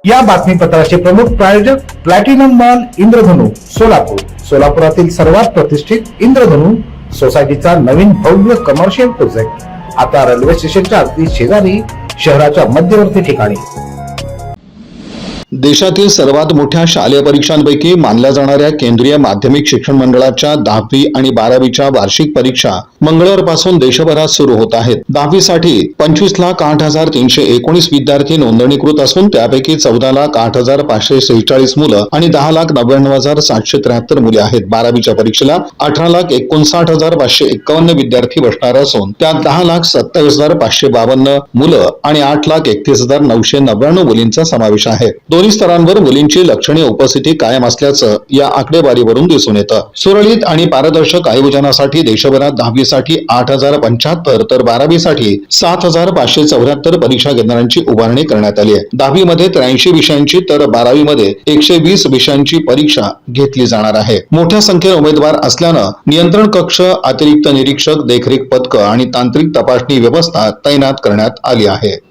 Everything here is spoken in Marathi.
या बातमीपत्राचे प्रमुख प्रायोजक प्लॅटिनम मॉल इंद्रधनु सोलापूर। सोलापुरातील सर्वात प्रतिष्ठित इंद्रधनु सोसायटीचा नवीन भव्य कमर्शियल प्रोजेक्ट आता रेल्वे स्टेशनच्या अगदी शेजारी शहराच्या मध्यवर्ती ठिकाणी। देशातील सर्वात मोठ्या शालेय परीक्षांपैकी मानल्या जाणाऱ्या केंद्रीय माध्यमिक शिक्षण मंडळाच्या 10वी आणि 12वीच्या वार्षिक परीक्षा मंगळवारपासून देशभरात सुरू होत आहेत। 10वीसाठी 25,08,319 विद्यार्थी नोंदणीकृत असून त्यापैकी 14,08,546 मुलं आणि 10,99,773 मुले आहेत। 12वीच्या परीक्षेला 18,59,551 विद्यार्थी बसणार असून त्यात 10,27,552 मुलं आणि 8,31,999 मुलींचा समावेश आहे। दोन्ही स्तरांवर मुलींची लक्षणीय उपस्थिती कायम असल्याचं या आकडेवारीवरून दिसून येतं। सुरळीत आणि पारदर्शक आयोजनासाठी देशभरात 10वीसाठी 8,075 तर 12वीसाठी 7,574 परीक्षा केंद्रांची उभारणी करण्यात आली आहे। 10वीमध्ये 83 विषयांची तर 12वीमध्ये 120 विषयांची परीक्षा घेतली जाणार आहे। मोठ्या संख्येने उमेदवार असल्यानं नियंत्रण कक्ष, अतिरिक्त निरीक्षक, देखरेख पथक आणि तांत्रिक तपासणी व्यवस्था तैनात करण्यात आली आहे।